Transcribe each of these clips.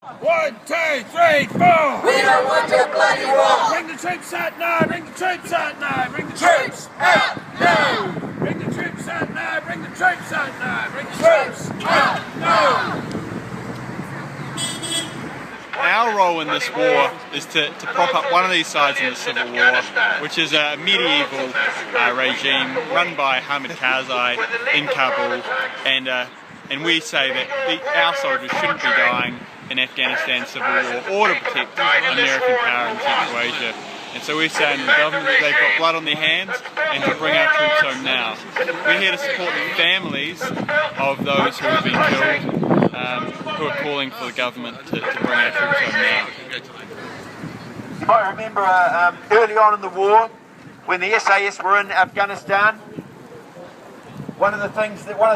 1, 2, 3, 4! We don't want your bloody war! Bring the troops out now! Bring the troops out now! Bring the Troops out now! Bring the troops out now! Bring the troops out now! Bring the troops out now! Our role in this war is to prop up one of these sides in the civil war, which is a medieval regime run by Hamid Karzai in Kabul, and we say that our soldiers shouldn't be dying in Afghanistan civil war or to protect American power in Central Asia. And so we're saying to the government that they've got blood on their hands and to bring our troops home now. We're here to support the families of those who have been killed, who are calling for the government to bring our troops home now. You might remember early on in the war, when the SAS were in Afghanistan, one of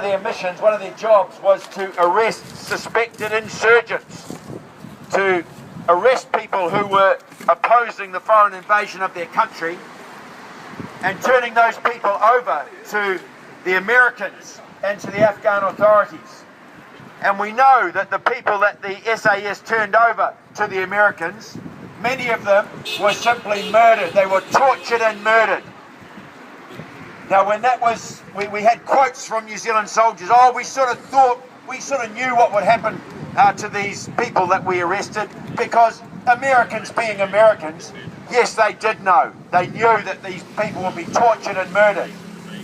their missions, one of their jobs was to arrest suspected insurgents, to arrest people who were opposing the foreign invasion of their country and turning those people over to the Americans and to the Afghan authorities. And we know that the people that the SAS turned over to the Americans, many of them were simply murdered. They were tortured and murdered. Now when that was, we had quotes from New Zealand soldiers, we sort of knew what would happen to these people that we arrested, because Americans being Americans, yes, they did know. They knew that these people would be tortured and murdered.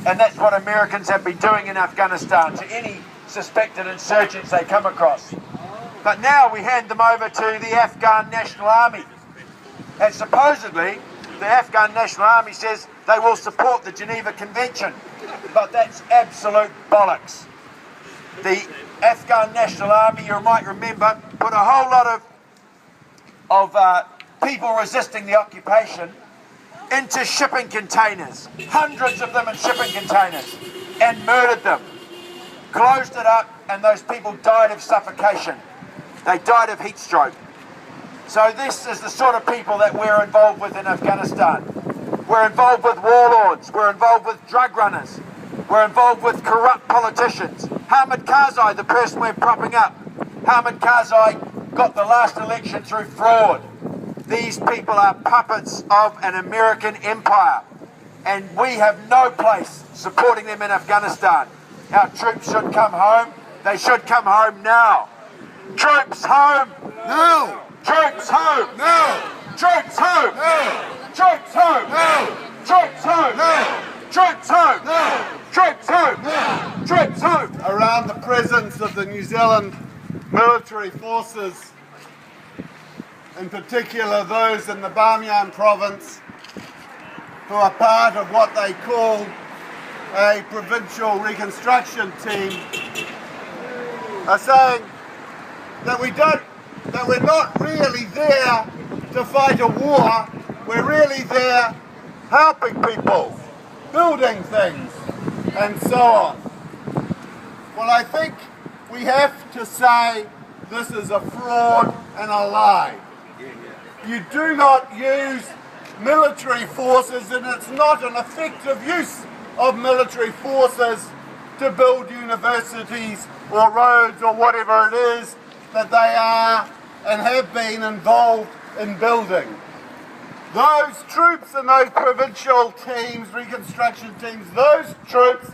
And that's what Americans have been doing in Afghanistan to any suspected insurgents they come across. But now we hand them over to the Afghan National Army. And supposedly, the Afghan National Army says they will support the Geneva Convention. But that's absolute bollocks. The Afghan National Army, you might remember, put a whole lot of people resisting the occupation into shipping containers, hundreds of them in shipping containers, and murdered them. Closed it up, and those people died of suffocation. They died of heat stroke. So this is the sort of people that we're involved with in Afghanistan. We're involved with warlords, we're involved with drug runners, we're involved with corrupt politicians. Hamid Karzai, the person we're propping up, Hamid Karzai got the last election through fraud. These people are puppets of an American empire, and we have no place supporting them in Afghanistan. Our troops should come home. They should come home now. Troops home! No! Troops home! No! Troops home! No! Troops home! No! Troops home! No! Troops home! No! Troops home! No! Troops home! Around the presence of the New Zealand military forces, in particular those in the Bamyan province, who are part of what they call a provincial reconstruction team, are saying that we're not really there to fight a war. We're really there helping people, building things, and so on. Well, I think we have to say this is a fraud and a lie. You do not use military forces, and it's not an effective use of military forces to build universities or roads or whatever it is that they are and have been involved in building. Those troops and those provincial teams, reconstruction teams, those troops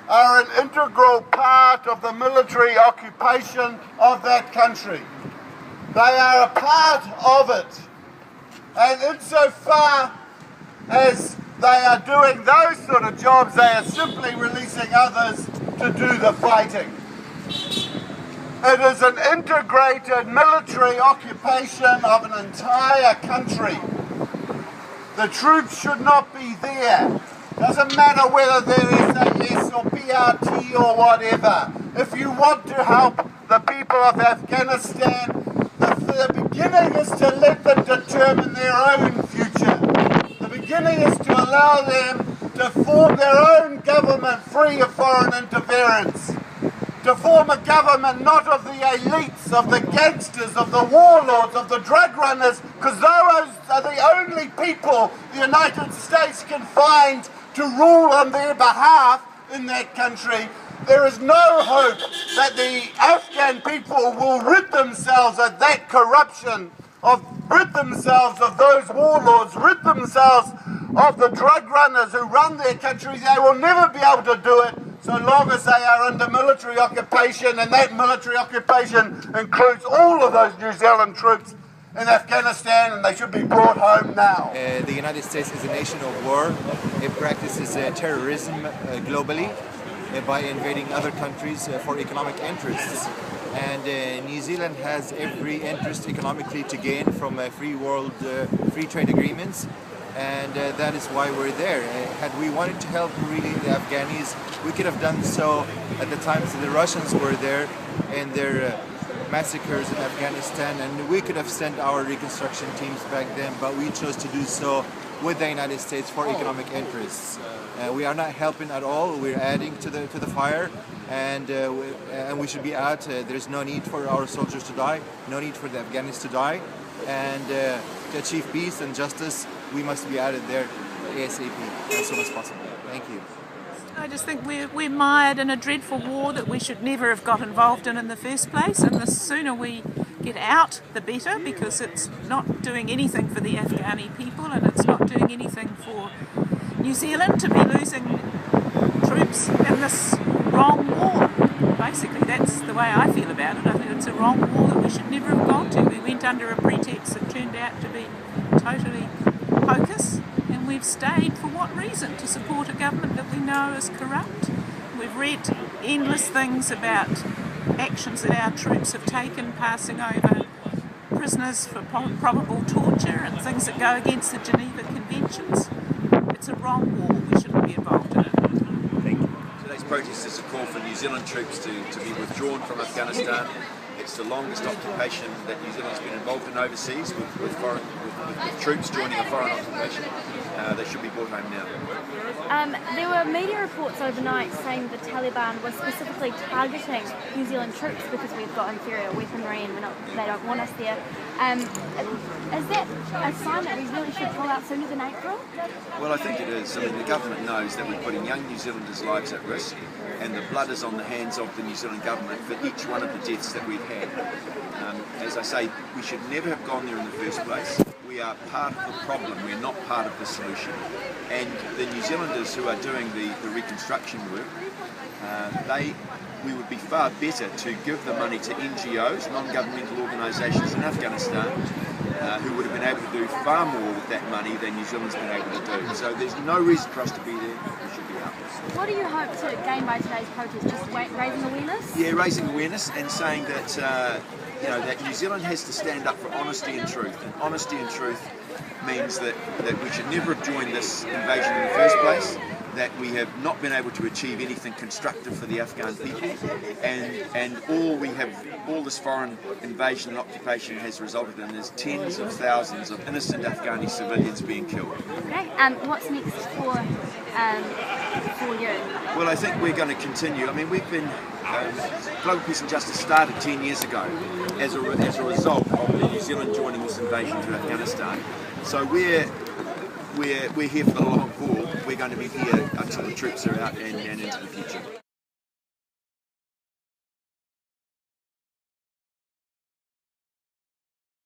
are an integral part of the military occupation of that country. They are a part of it. And insofar as they are doing those sort of jobs, they are simply releasing others to do the fighting. It is an integrated military occupation of an entire country. The troops should not be there. Doesn't matter whether there is SAS or PRT or whatever. If you want to help the people of Afghanistan, the beginning is to let them determine their own future. The beginning is to allow them to form their own government free of foreign interference. To form a government not of the elites, of the gangsters, of the warlords, of the drug runners, because those are the only people the United States can find to rule on their behalf in that country, there is no hope that the Afghan people will rid themselves of that corruption, rid themselves of those warlords, rid themselves of the drug runners who run their countries. They will never be able to do it so long as they are under military occupation, and that military occupation includes all of those New Zealand troops in Afghanistan, and they should be brought home now. The United States is a nation of war. It practices terrorism globally by invading other countries for economic interests. And New Zealand has every interest economically to gain from free trade agreements, and that is why we're there. Had we wanted to help really the Afghanis, we could have done so at the times that the Russians were there and their massacres in Afghanistan, and we could have sent our reconstruction teams back then, but we chose to do so with the United States for economic interests. We are not helping at all. We're adding to the fire, and we should be out. There's no need for our soldiers to die, no need for the Afghans to die, and to achieve peace and justice, we must be out of there ASAP as soon as possible. Thank you. I just think we're mired in a dreadful war that we should never have got involved in the first place, and the sooner we get out, the better, because it's not doing anything for the Afghani people, and it's not doing anything for New Zealand to be losing troops in this wrong war. Basically, that's the way I feel about it. I think it's a wrong war that we should never have gone to. We went under a pretext that turned out to be totally hocus. We've stayed for what reason? To support a government that we know is corrupt. We've read endless things about actions that our troops have taken, passing over prisoners for probable torture and things that go against the Geneva Conventions. It's a wrong war. We shouldn't be involved in it. Thank you. Today's protest is a call for New Zealand troops to be withdrawn from Afghanistan. It's the longest occupation that New Zealand's been involved in overseas, with troops joining a foreign occupation. They should be brought home now. There were media reports overnight saying the Taliban was specifically targeting New Zealand troops because we've got inferior weaponry and they don't want us there. Is that a sign that we really should pull out sooner than April? Well, I think it is. I mean, the government knows that we're putting young New Zealanders' lives at risk, and the blood is on the hands of the New Zealand government for each one of the deaths that we've had. As I say, we should never have gone there in the first place. We are part of the problem, we're not part of the solution. And the New Zealanders who are doing the reconstruction work, we would be far better to give the money to NGOs, non-governmental organisations in Afghanistan, who would have been able to do far more with that money than New Zealand's been able to do. So there's no reason for us to be there. We should be out. What do you hope to gain by today's protest? Just raising awareness? Yeah, raising awareness and saying that that New Zealand has to stand up for honesty and truth. And honesty and truth means that we should never have joined this invasion in the first place, that we have not been able to achieve anything constructive for the Afghan people, and all this foreign invasion and occupation has resulted in is tens of thousands of innocent Afghani civilians being killed. Okay, what's next for you? Well, I think we're going to continue. I mean, we've been Global Peace and Justice started 10 years ago as a result of New Zealand joining this invasion to Afghanistan. So we're here for the long haul. We're going to be here until the troops are out and into the future.